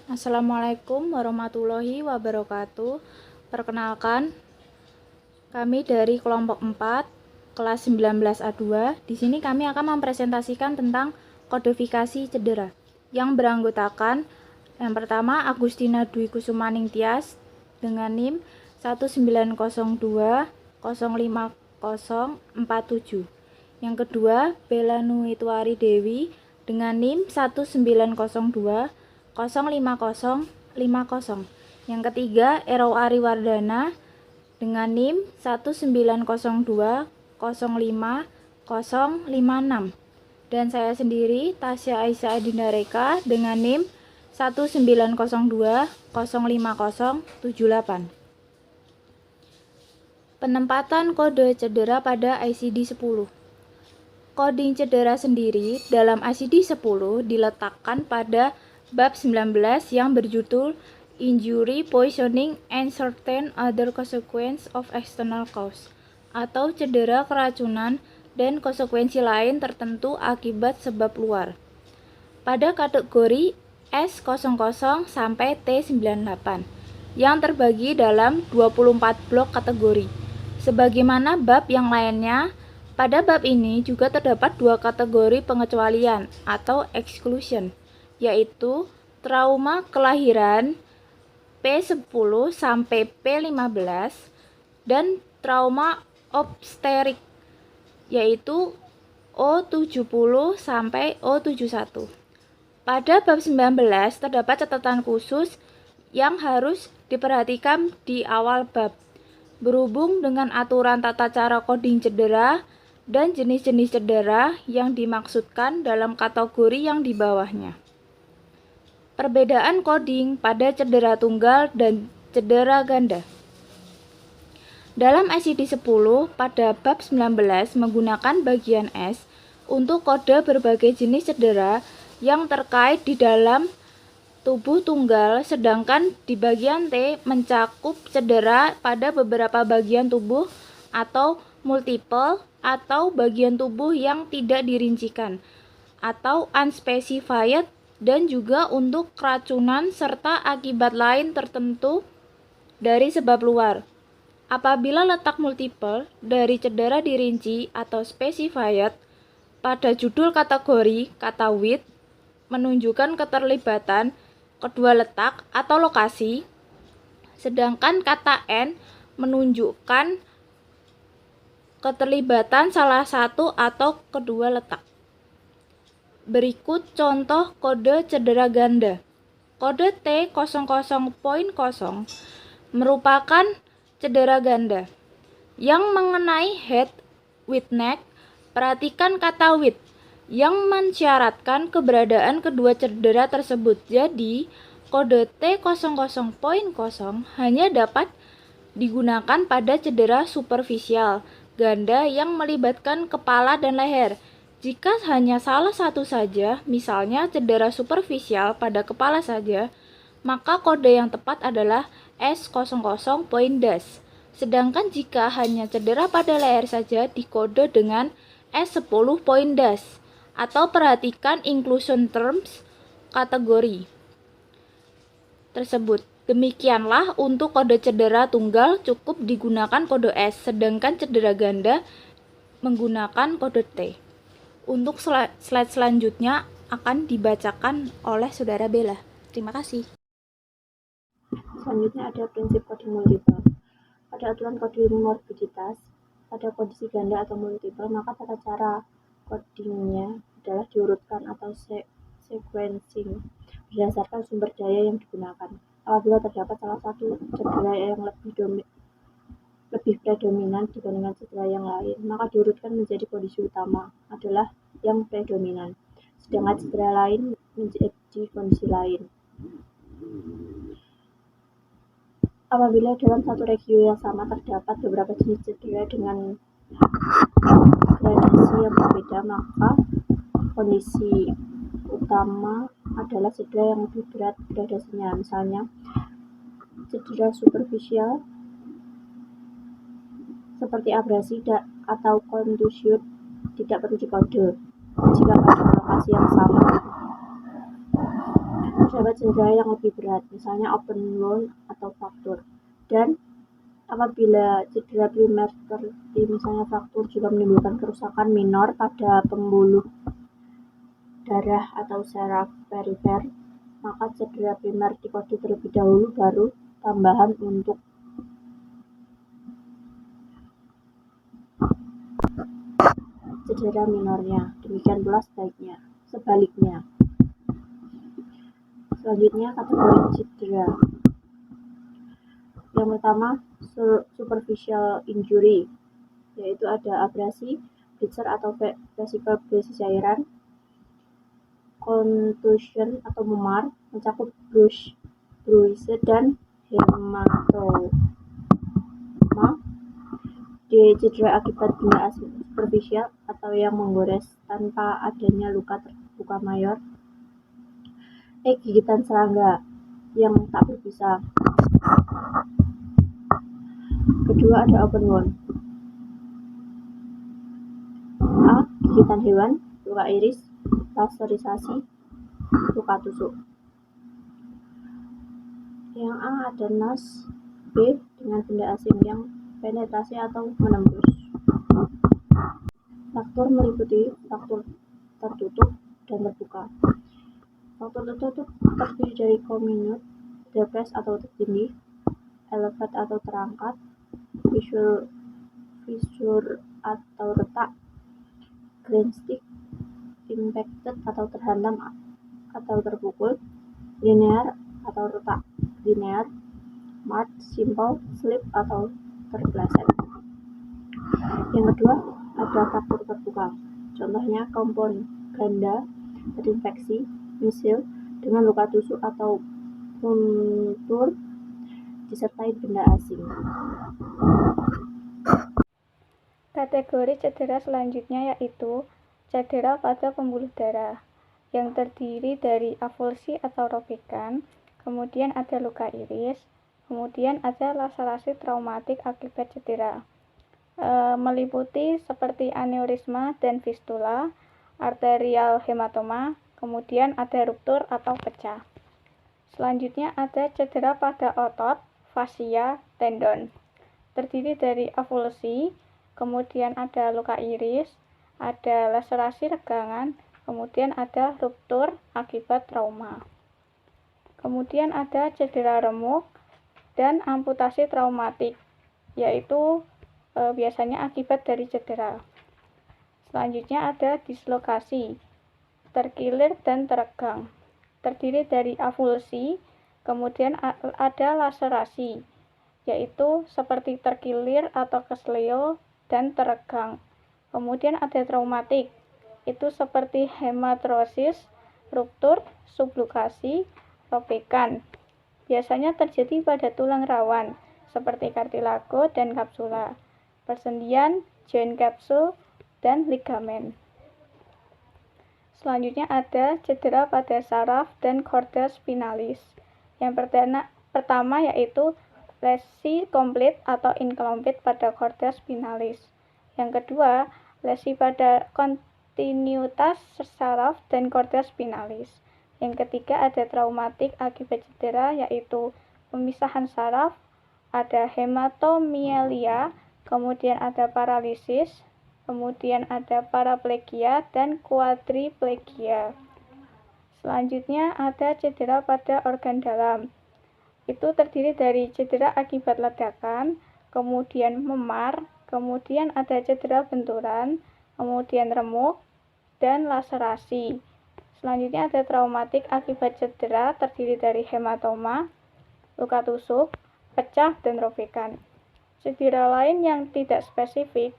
Assalamualaikum warahmatullahi wabarakatuh. Perkenalkan, kami dari kelompok 4, kelas 19A2. Di sini kami akan mempresentasikan tentang kodifikasi cedera yang beranggotakan yang pertama Agustina Dwi Kusumaning Tias dengan NIM 1902050047. Yang kedua, Bella Nuitwari Dewi dengan NIM 1902050050. Yang ketiga, Ero Ariwardana dengan NIM 1902050056. Dan saya sendiri, Tasya Aisyah Adinda Reka dengan NIM 1902050078. Penempatan kode cedera pada ICD-10. Coding cedera sendiri dalam ICD-10 diletakkan pada bab 19 yang berjudul Injury, Poisoning, and Certain Other Consequences of External Cause, atau cedera keracunan dan konsekuensi lain tertentu akibat sebab luar. Pada kategori S00 sampai T98 yang terbagi dalam 24 blok kategori. Sebagaimana bab yang lainnya, pada bab ini juga terdapat dua kategori pengecualian atau exclusion, yaitu trauma kelahiran P10 sampai P15 dan trauma obstetrik, yaitu O70 sampai O71. Pada bab 19 terdapat catatan khusus yang harus diperhatikan di awal bab, berhubung dengan aturan tata cara coding cedera dan jenis-jenis cedera yang dimaksudkan dalam kategori yang di bawahnya. Perbedaan coding pada cedera tunggal dan cedera ganda. Dalam ICD-10 pada bab 19 menggunakan bagian S untuk kode berbagai jenis cedera yang terkait di dalam tubuh tunggal, sedangkan di bagian T mencakup cedera pada beberapa bagian tubuh atau multiple atau bagian tubuh yang tidak dirincikan atau unspecified, dan juga untuk keracunan serta akibat lain tertentu dari sebab luar. Apabila letak multiple dari cedera dirinci atau specified pada judul kategori, kata with menunjukkan keterlibatan kedua letak atau lokasi, sedangkan kata N menunjukkan keterlibatan salah satu atau kedua letak. Berikut contoh kode cedera ganda. Kode T00.0 merupakan cedera ganda yang mengenai head with neck. Perhatikan kata with yang mensyaratkan keberadaan kedua cedera tersebut. Jadi, kode T00.0 hanya dapat digunakan pada cedera superficial ganda yang melibatkan kepala dan leher. Jika hanya salah satu saja, misalnya cedera superficial pada kepala saja, maka kode yang tepat adalah S00.DAS. Sedangkan jika hanya cedera pada leher saja, dikode dengan S10.DAS. Atau perhatikan inclusion terms kategori tersebut. Demikianlah untuk kode cedera tunggal cukup digunakan kode S, sedangkan cedera ganda menggunakan kode T. Untuk slide selanjutnya akan dibacakan oleh Saudara Bella. Terima kasih. Selanjutnya ada prinsip coding multiple. Pada aturan coding morbiditas, pada kondisi ganda atau multiple, maka tata cara codingnya adalah diurutkan atau sequencing berdasarkan sumber daya yang digunakan. Apabila terdapat salah satu cedera yang lebih predominan dibandingkan cedera yang lain, maka diurutkan menjadi kondisi utama adalah yang predominan, sedangkan cedera lain menjadi kondisi lain. Apabila dalam satu regio yang sama terdapat beberapa jenis cedera dengan gradasi yang berbeda, maka kondisi utama adalah cedera yang lebih berat gradasinya. Misalnya, cedera superficial seperti abrasi atau contusion tidak perlu dikode jika pada lokasi yang sama. terdapat cedera yang lebih berat, misalnya open wound atau fraktur. Dan apabila cedera primer seperti misalnya fraktur juga menimbulkan kerusakan minor pada pembuluh darah atau saraf perifer, maka cedera primer dikode terlebih dahulu baru tambahan untuk cedera minornya. Demikian pula sebaliknya. Selanjutnya kategori cedera. Yang pertama, superficial injury, yaitu ada abrasi, blisters atau vesikel besi cairan, contusion atau memar, mencakup bruise dan hematoma. Cedera akibat benda asing superficial atau yang menggores tanpa adanya luka terbuka mayor. Gigitan serangga yang tak berbisa. Kedua ada open wound. A. Gigitan hewan, luka iris, laserisasi, luka tusuk. Yang A ada nas. B. Dengan benda asing yang penetrasi atau menembus. Fraktur meliputi fraktur tertutup dan terbuka. Fraktur tertutup terdiri dari comminute, depres atau tertindih, elevate atau terangkat, fissure atau retak, grindstick, impacted atau terhantam atau terpukul, linear atau retak, linear, marked, simple, slip atau terpeleset. Yang kedua ada fraktur terbuka, contohnya kompon ganda terinfeksi, misil dengan luka tusuk atau puntur disertai benda asing. Kategori cedera selanjutnya yaitu cedera pada pembuluh darah yang terdiri dari avulsi atau robekan, kemudian ada luka iris, kemudian ada laserasi traumatik akibat cedera. Meliputi seperti aneurisma dan fistula, arterial hematoma, kemudian ada ruptur atau pecah. Selanjutnya ada cedera pada otot, fascia, tendon. Terdiri dari avulsi, kemudian ada luka iris, ada laserasi regangan, kemudian ada ruptur akibat trauma. Kemudian ada cedera remuk dan amputasi traumatik, yaitu biasanya akibat dari cedera. Selanjutnya ada dislokasi, terkilir dan teregang. Terdiri dari avulsi, kemudian ada laserasi, yaitu seperti terkilir atau kesleo dan teregang. Kemudian ada traumatik, itu seperti hematrosis, ruptur, sublukasi, robekan. Biasanya terjadi pada tulang rawan, seperti kartilago dan kapsula, persendian, joint capsule, dan ligamen. Selanjutnya ada cedera pada saraf dan chorda spinalis. Yang pertama yaitu lesi komplit atau incomplete pada chorda spinalis. Yang kedua, lesi pada kontinuitas saraf dan chorda spinalis. Yang ketiga ada traumatik akibat cedera yaitu pemisahan saraf, ada hematomielia, kemudian ada paralisis, kemudian ada paraplegia dan quadriplegia. Selanjutnya ada cedera pada organ dalam. Itu terdiri dari cedera akibat ledakan, kemudian memar, kemudian ada cedera benturan, kemudian remuk, dan laserasi. Selanjutnya ada traumatik akibat cedera terdiri dari hematoma, luka tusuk, pecah, dan robekan. Cedera lain yang tidak spesifik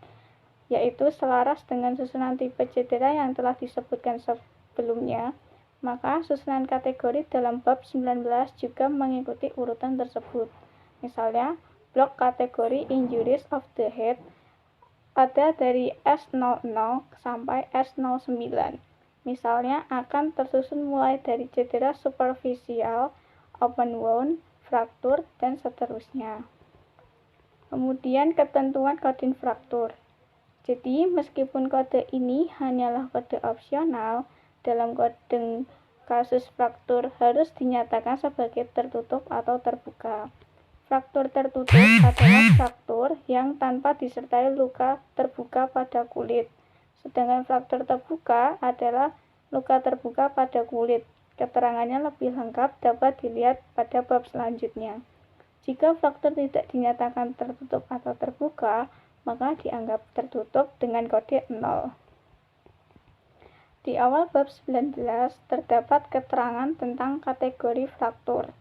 yaitu selaras dengan susunan tipe cedera yang telah disebutkan sebelumnya, maka susunan kategori dalam bab 19 juga mengikuti urutan tersebut. Misalnya, blok kategori injuries of the head ada dari S00 sampai S09. Misalnya akan tersusun mulai dari cedera superficial, open wound, fraktur, dan seterusnya. Kemudian ketentuan kodin fraktur. Jadi, meskipun kode ini hanyalah kode opsional, dalam koding kasus fraktur harus dinyatakan sebagai tertutup atau terbuka. Fraktur tertutup adalah fraktur yang tanpa disertai luka terbuka pada kulit. Sedangkan fraktur terbuka adalah luka terbuka pada kulit. Keterangannya lebih lengkap dapat dilihat pada bab selanjutnya. Jika fraktur tidak dinyatakan tertutup atau terbuka, maka dianggap tertutup dengan kode 0. Di awal bab 19 terdapat keterangan tentang kategori fraktur,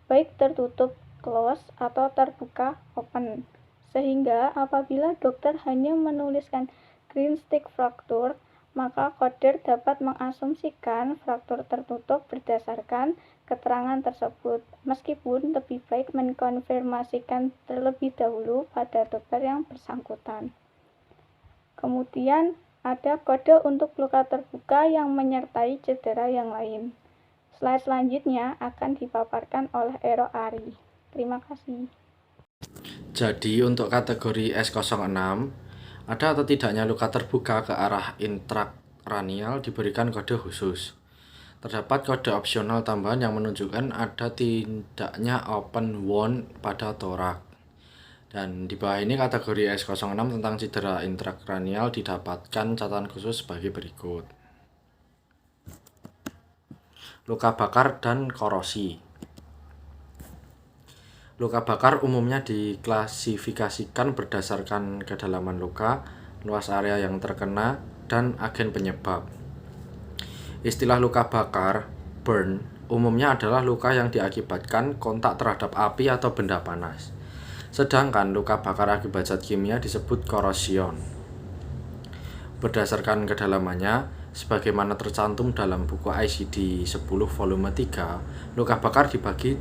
baik tertutup close atau terbuka open. Sehingga apabila dokter hanya menuliskan green stick fracture, maka coder dapat mengasumsikan fraktur tertutup berdasarkan keterangan tersebut, meskipun lebih baik mengkonfirmasikan terlebih dahulu pada dokter yang bersangkutan. Kemudian ada kode untuk luka terbuka yang menyertai cedera yang lain. Slide selanjutnya akan dipaparkan oleh Ero Ari. Terima kasih. Jadi untuk kategori S06, ada atau tidaknya luka terbuka ke arah intrakranial diberikan kode khusus. Terdapat kode opsional tambahan yang menunjukkan ada tidaknya open wound pada torak. Dan di bawah ini kategori S06 tentang cedera intrakranial didapatkan catatan khusus sebagai berikut. Luka bakar dan korosi. Luka bakar umumnya diklasifikasikan berdasarkan kedalaman luka, luas area yang terkena, dan agen penyebab. Istilah luka bakar, burn, umumnya adalah luka yang diakibatkan kontak terhadap api atau benda panas. Sedangkan luka bakar akibat zat kimia disebut korosion. Berdasarkan kedalamannya, sebagaimana tercantum dalam buku ICD 10 volume 3, luka bakar dibagi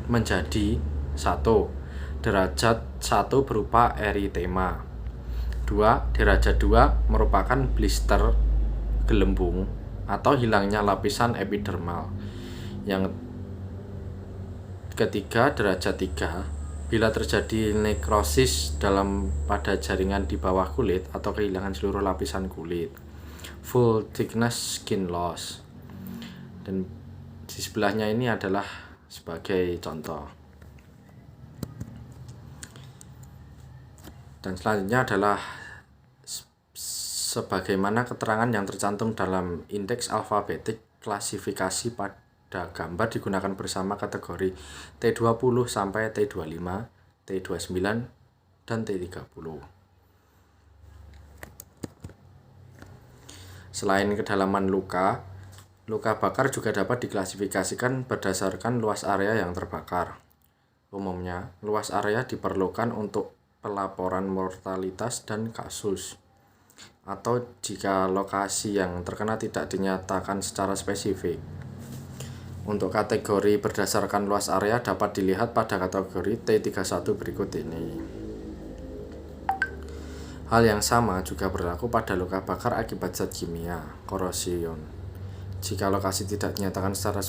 menjadi 1. Derajat 1 berupa eritema. 2. Derajat 2 merupakan blister gelembung atau hilangnya lapisan epidermal. Yang ketiga, derajat 3, bila terjadi nekrosis pada jaringan di bawah kulit atau kehilangan seluruh lapisan kulit. Full thickness skin loss. Dan di sebelahnya ini adalah sebagai contoh. Dan selanjutnya adalah sebagaimana keterangan yang tercantum dalam indeks alfabetik klasifikasi pada gambar digunakan bersama kategori T20 sampai T25, T29, dan T30. Selain kedalaman luka, luka bakar juga dapat diklasifikasikan berdasarkan luas area yang terbakar. Umumnya, luas area diperlukan untuk pelaporan mortalitas dan kasus, atau jika lokasi yang terkena tidak dinyatakan secara spesifik. Untuk kategori berdasarkan luas area dapat dilihat pada kategori T31 berikut ini. Hal yang sama juga berlaku pada luka bakar akibat zat kimia, korosion. Jika lokasi tidak dinyatakan secara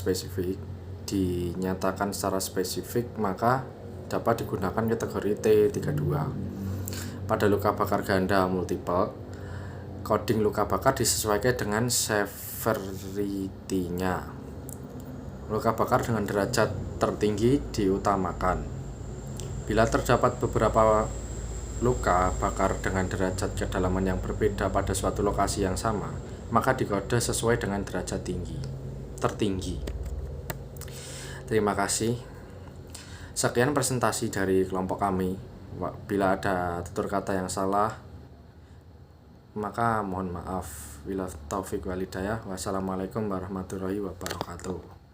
spesifik, maka dapat digunakan kategori T32. Pada luka bakar ganda multiple, coding luka bakar disesuaikan dengan severity-nya. Luka bakar dengan derajat tertinggi diutamakan. Bila terdapat beberapa luka bakar dengan derajat kedalaman yang berbeda pada suatu lokasi yang sama, maka dikode sesuai dengan derajat tertinggi. Terima kasih. Sekian presentasi dari kelompok kami. Bila ada tutur kata yang salah, maka mohon maaf. Wabillahi taufiq wal hidayah. Wassalamualaikum warahmatullahi wabarakatuh.